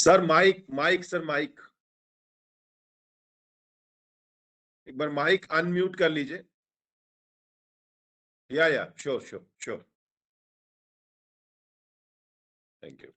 Sir mic mic sir mic, एक बार mic unmute कर लीजिए। या sure sure sure, thank you.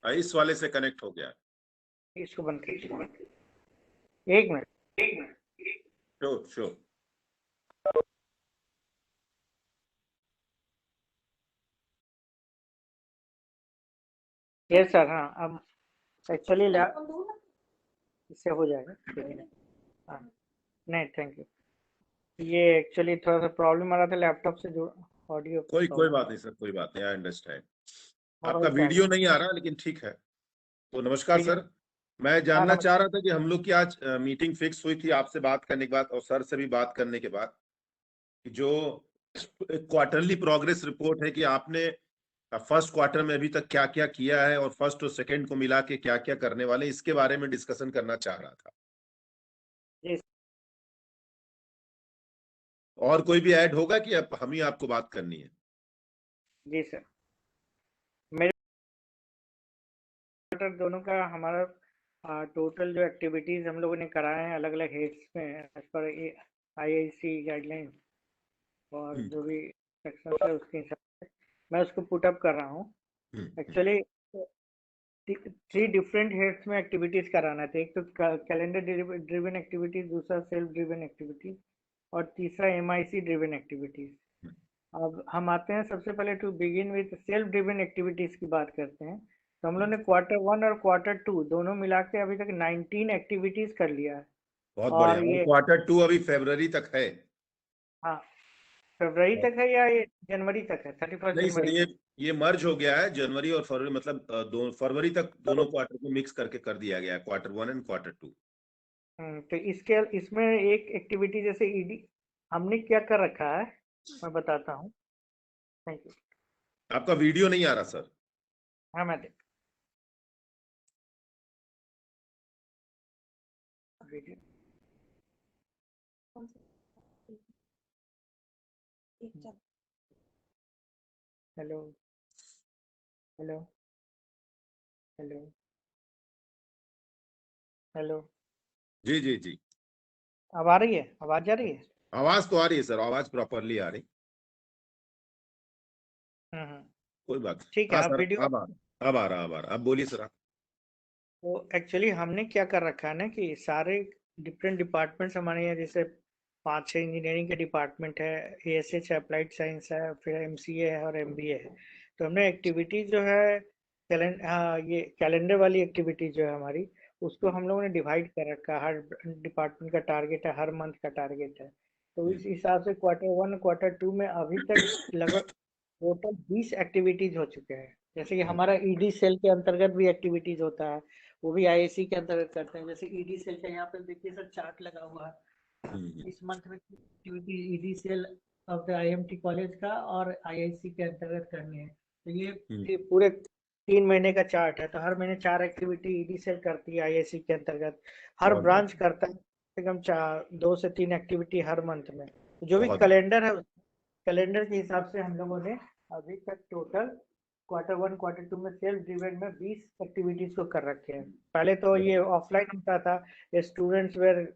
इस वाले से कनेक्ट हो गया, इसको बंद कीजिए, एक minute. Sure sure. Yes sir, हाँ अब एक्चुअली इससे हो जाएगा। हाँ नहीं, थैंक यू। ये एक्चुअली थोड़ा सा प्रॉब्लम आ रहा था लैपटॉप से जो ऑडियो। कोई बात नहीं सर, कोई बात नहीं, आई अंडरस्टैंड। आपका वीडियो नहीं आ रहा, लेकिन ठीक है। तो नमस्कार सर, मैं जानना चाह रहा था कि हम लोग की आज मीटिंग फिक्स हुई थी आपसे बात करने के बाद और सर से भी बात करने के बाद, जो क्वार्टरली प्रोग्रेस रिपोर्ट है कि आपने फर्स्ट क्वार्टर में अभी तक क्या क्या किया है और फर्स्ट और सेकंड को मिला के क्या क्या करने वाले, इसके बारे में डिस्कशन करना चाह रहा था। और कोई भी ऐड होगा कि अब हम ही आपको बात करनी है? जी सर, मेरे दोनों का हमारा टोटल जो एक्टिविटीज हम लोगों ने कराए हैं अलग अलग हेड्स में एज पर IIC गाइडलाइन और जो भी सेक्शन है उसके हिसाब से मैं उसको पुट अप कर रहा हूँ। एक्चुअली 3 डिफरेंट हेड्स में एक्टिविटीज कराना था। एक तो कैलेंडर ड्रिवन एक्टिविटीज, दूसरा सेल्फ ड्रिवन एक्टिविटीज और तीसरा MIC ड्रिवन एक्टिविटीज। अब हम आते हैं सबसे पहले to begin with self driven activities की बात करते हैं। तो हम लोग ने Q1 और Q2 दोनों मिला के अभी तक 19 एक्टिविटीज कर लिया है। बहुत और बढ़िया। ये Q2 अभी फरवरी तक है? हाँ, फरवरी तक है या ये जनवरी तक है? 31 नहीं सर, जनवरी तक। ये मर्ज हो गया है, जनवरी और फरवरी, मतलब फरवरी तक दोनों क्वार्टर को मिक्स करके कर दिया गया है, Q1 एंड Q2। तो इसमें एक एक्टिविटी जैसे ED हमने क्या कर रखा है मैं बताता हूँ। Thank you. आपका वीडियो नहीं आ रहा सर। हाँ मैं video hello hello hello hello, जी जी जी, अब आ रही है? आवाज आ रही है? आवाज तो आ रही है सर, आवाज प्रॉपरली आ रही। हम्म, कोई बात नहीं। ठीक है। हाँ अब सर, वीडियो अब बोलिए सर आप। तो एक्चुअली हमने क्या कर रखा है ना कि सारे डिफरेंट डिपार्टमेंट्स हमारे यहाँ, जैसे 5-6 इंजीनियरिंग के डिपार्टमेंट है, ASH है, अप्लाइड साइंस है, फिर MCA है और MBA है। तो हमने एक्टिविटी जो है ये कैलेंडर वाली एक्टिविटी जो है हमारी, उसको हम लोगों ने डिवाइड कर रखा है। हर डिपार्टमेंट का टारगेट है, हर मंथ का टारगेट है। तो इस हिसाब से Q1 Q2 में अभी तक लगभग टोटल 20 एक्टिविटीज हो चुके हैं। जैसे कि हमारा ED सेल के अंतर्गत भी एक्टिविटीज होता है, वो भी IIC के अंतर्गत करते हैं। जैसे ED सेल का यहाँ पे देखिए सर चार्ट लगा हुआ है, इस मंथ में activity EDCL of the IMT college का और आईआईसी के अंतर्गत करनी है। तो ये पूरे 3 महीने का चार्ट है। तो हर महीने 4 एक्टिविटी ईडीसीएल करती है आईआईसी के अंतर्गत। हर बहुत ब्रांच करता है कम से कम 2 से 3 एक्टिविटी हर मंथ में। जो भी बहुत कैलेंडर है, कैलेंडर के हिसाब से हम लोगों ने अभी तक टोटल Q1 Q2 में सेल्फ ड्रिवन में 20 एक्टिविटीज को कर रखे हैं। पहले तो ये ऑफलाइन होता था, स्टूडेंट्स वेर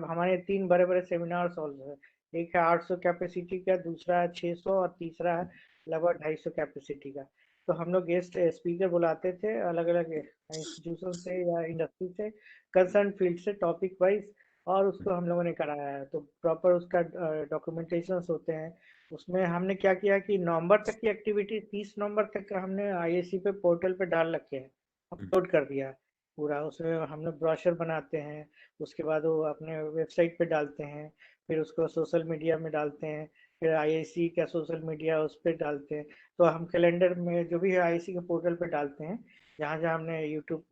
हमारे 3 बड़े बड़े सेमिनार्स हॉल है। एक है 800 कैपेसिटी का, दूसरा है 600 और तीसरा है लगभग 250 कैपेसिटी का। तो हम लोग गेस्ट स्पीकर बुलाते थे अलग अलग इंस्टीट्यूशन से या इंडस्ट्री से, कंसर्न फील्ड से, टॉपिक वाइज, और उसको हम लोगों ने कराया है। तो प्रॉपर उसका डॉक्यूमेंटेशन होते हैं। उसमें हमने क्या किया कि नवंबर तक की एक्टिविटी 30 नवंबर तक का हमने आईएसी पे पोर्टल पे डाल रखे हैं, अपलोड कर दिया है पूरा। उसमें हम लोग ब्रोशर बनाते हैं, उसके बाद वो अपने वेबसाइट पे डालते हैं, फिर उसको सोशल मीडिया में डालते हैं, फिर आईआईसी का सोशल मीडिया उस पर डालते हैं। तो हम कैलेंडर में जो भी है आईआईसी के पोर्टल पे डालते हैं। जहाँ जहाँ हमने यूट्यूब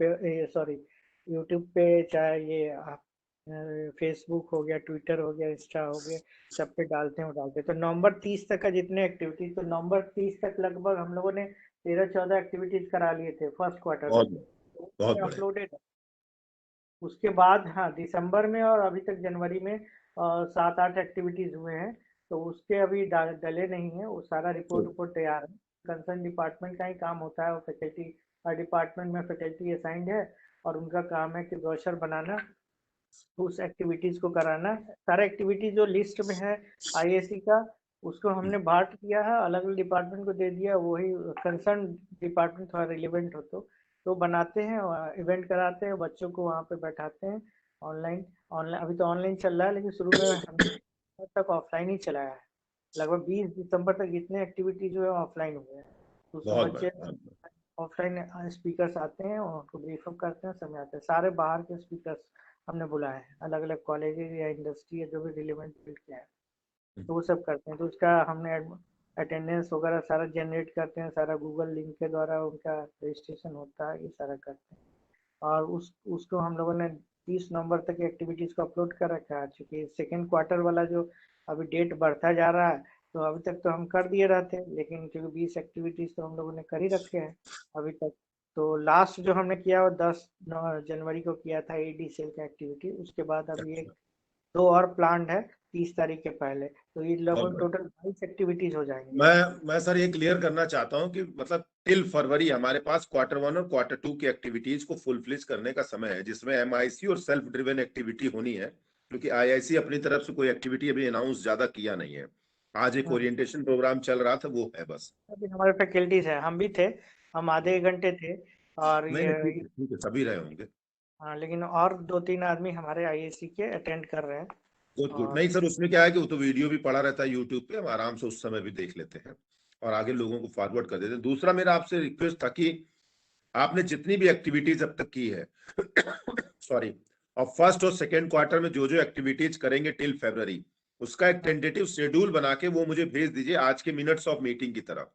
पे चाहे ये फेसबुक हो गया, ट्विटर हो गया, इंस्टा हो गया, सब पे डालते हैं। वो डालते हैं तो नवंबर 30 तक का जितने एक्टिविटी, तो नवंबर 30 तक लगभग हम लोगों ने 13-14 एक्टिविटीज करा लिए थे फर्स्ट क्वार्टर बहुत में, बहुत बढ़िया। अपलोडेड है। उसके बाद हाँ, दिसंबर में और अभी तक जनवरी में 7-8 एक्टिविटीज हुए हैं। तो उसके अभी डले नहीं है, वो सारा रिपोर्ट तैयार है। कंसर्न डिपार्टमेंट का ही काम होता है, वो फैकल्टी डिपार्टमेंट में फैकल्टी असाइंड है और उनका काम है कि ब्रोशर बनाना, उस एक्टिविटीज को कराना। सारा एक्टिविटी जो लिस्ट में है आईएसी का, उसको हमने बांट दिया है, अलग अलग डिपार्टमेंट को दे दिया। वही कंसर्न डिपार्टमेंट थोड़ा रिलेवेंट हो तो बनाते हैं और इवेंट कराते हैं, बच्चों को वहाँ पे बैठाते हैं। ऑनलाइन ऑनलाइन अभी तो ऑनलाइन चल रहा है, लेकिन शुरू में हमने तक ऑफलाइन ही चलाया है। लगभग 20 दिसंबर तक इतने एक्टिविटी जो है ऑफलाइन हुए हैं। तो उसमें बहुत बच्चे बढ़िया। ऑफलाइन स्पीकर्स आते हैं और उनको ब्रीफ अप करते हैं, समझाते हैं। सारे बाहर के स्पीकर्स हमने बुलाए हैं, अलग अलग कॉलेजेस या इंडस्ट्री या जो भी रिलेवेंट फील्ड के हैं, तो वो सब करते हैं। तो उसका हमने अटेंडेंस वगैरह सारा जनरेट करते हैं, सारा गूगल लिंक के द्वारा उनका रजिस्ट्रेशन होता है, ये सारा करते हैं। और उसको हम लोगों ने 30 नवंबर तक एक्टिविटीज को अपलोड कर रखा है। चूंकि सेकेंड क्वार्टर वाला जो अभी डेट बढ़ता जा रहा है, तो अभी तक तो हम कर दिए रहते, लेकिन क्योंकि 20 एक्टिविटीज तो हम लोगों ने कर ही रखे हैं अभी तक। तो लास्ट जो हमने किया वो 10 जनवरी को किया था एडी सेल का एक्टिविटी। उसके बाद अभी एक 2 और प्लान है 30 तारीख के पहले। तो ये बहुत लगभग बढ़िया। टोटल 22 एक्टिविटीज हो जाएंगे। मैं सर ये क्लियर करना चाहता हूँ कि मतलब टिल फरवरी हमारे पास Q1 और Q2 की एक्टिविटीज को फुल फ्लिज करने का समय है, जिसमें एमआईसी और सेल्फ ड्रिवन एक्टिविटी होनी है, क्योंकि आईआईसी अपनी तरफ से कोई एक्टिविटी अभी अनाउंस ज्यादा किया नहीं है। आज एक हाँ, ओरिएंटेशन प्रोग्राम चल रहा था, वो है बस। अभी हमारे फैकल्टीज है, हम भी थे, हम आधे घंटे थे। और नहीं नहीं, ये ठीक है, सभी रहे होंगे। हाँ, लेकिन और 2-3 आदमी हमारे आईएसी के अटेंड कर रहे हैं। Good good. और नहीं सर, उसमें क्या है कि वो तो वीडियो भी पड़ा रहता है यूट्यूब पे, हम आराम से उस समय भी देख लेते हैं और आगे लोगों को फॉरवर्ड कर देते हैं। दूसरा मेरा आपसे रिक्वेस्ट था कि आपने जितनी भी एक्टिविटीज अब तक की है सॉरी, और फर्स्ट और सेकेंड क्वार्टर में जो जो एक्टिविटीज करेंगे टिल फरवरी, उसका एक टेंटेटिव शेड्यूल बना के वो मुझे भेज दीजिए आज के मिनट्स ऑफ मीटिंग की तरफ।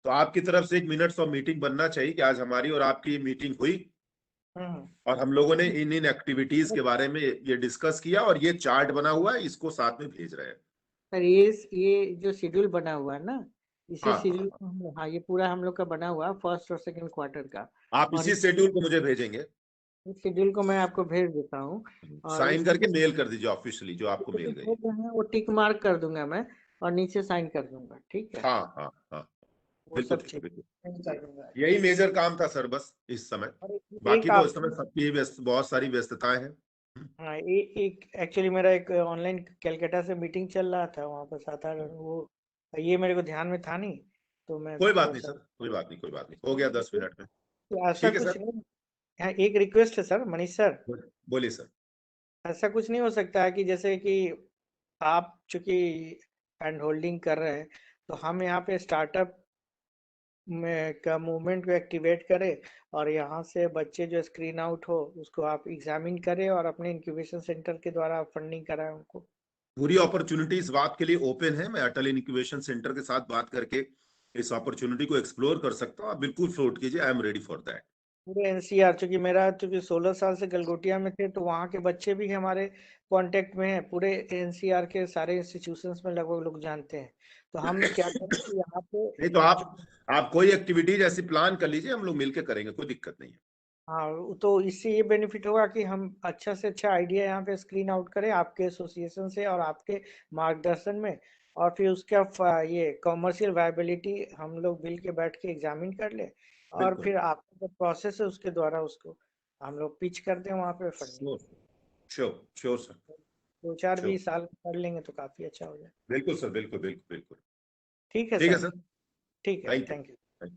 तो आपकी तरफ से एक मिनट्स ऑफ मीटिंग बनना चाहिए कि आज हमारी और आपकी मीटिंग हुई हम्म, और हम लोगों ने इन इन एक्टिविटीज के बारे में ये डिस्कस किया और ये चार्ट बना हुआ है, इसको साथ में भेज रहे हैं। सर ये जो शेड्यूल बना हुआ है ना, इसी हाँ हाँ शेड्यूल हाँ। को हाँ, ये पूरा हम लोग का बना हुआ है फर्स्ट और सेकंड क्वार्टर का। आप और इसी शेड्यूल को मुझे भेजेंगे, इस शेड्यूल को मैं आपको भेज देता हूँ। और साइन इसमें करके मेल कर दीजिए ऑफिशियली जो आपको जो मेल गई। भेज रहे हैं वो टिक मार्क कर दूंगा मैं, और नीचे साइन कर दूंगा, ठीक है। हाँ हाँ हाँ, वो बिल्कुल सब ठीक है, चीज बिल्कुल। साइन जी, कर दूंगा। यही मेजर काम था सर बस इस समय। और एक बाकी तो इस समय ऑप्शन, सबकी बहुत सारी व्यस्तताएं हैं। हाँ, एक एक्चुअली मेरा एक ऑनलाइन कैलकाटा से मीटिंग चल रहा था वहाँ पर 7-8, वो ये मेरे को ध्यान में था नहीं, तो मैं कोई बात वो नहीं सब। सर, कोई बात नहीं, कोई बात नहीं, हो गया 10 मिनट में। तो ऐसा ठीक है कुछ सर। नहीं। हाँ, एक रिक्वेस्ट है सर, मनीष सर। बोलिए सर। ऐसा कुछ नहीं हो सकता है कि जैसे कि आप चूंकि हैंड होल्डिंग कर रहे हैं, तो हम यहाँ पे स्टार्टअप में का मूवमेंट को एक्टिवेट करें, और यहाँ से बच्चे जो स्क्रीन आउट हो उसको आप एग्जामिन करें और अपने इंक्यूबेशन सेंटर के द्वारा फंडिंग कराएं उनको। पूरी अपॉर्चुनिटी इस बात के लिए ओपन है, मैं अटल इंक्यूबेशन सेंटर के साथ बात करके इस अपॉर्चुनिटी को एक्सप्लोर कर सकता हूँ। आप बिल्कुल फ्लोट कीजिए, I am ready for that. पूरे एनसीआर, चूंकि मेरा 16 साल से गलगोटिया में थे, तो वहाँ के बच्चे भी हमारे कांटेक्ट में हैं। पूरे एनसीआर के सारे इंस्टीट्यूशंस में लगभग लोग जानते हैं। तो हम क्या करें कि यहाँ पे नहीं तो आप कोई एक्टिविटीज ऐसी प्लान कर लीजिए, हम लोग मिलके करेंगे, कोई दिक्कत नहीं है। हाँ, तो इससे ये बेनिफिट होगा कि हम अच्छा से अच्छा आइडिया यहाँ पे स्क्रीन आउट करें आपके एसोसिएशन से और आपके मार्गदर्शन में, और फिर उसका ये कमर्शियल वायबिलिटी हम लोग मिल के बैठ के एग्जामिन कर ले, और बिल्कुल। फिर आपका जो प्रोसेस है उसके द्वारा उसको हम लोग पिच कर दें वहाँ पे funding. Sure sure sure sir. 2-4-20 sure. साल कर लेंगे तो काफी अच्छा हो जाए। बिल्कुल सर, बिल्कुल बिल्कुल बिल्कुल। ठीक है ठीक है सर। सर। ठीक है, थैंक थैंक यू। यू।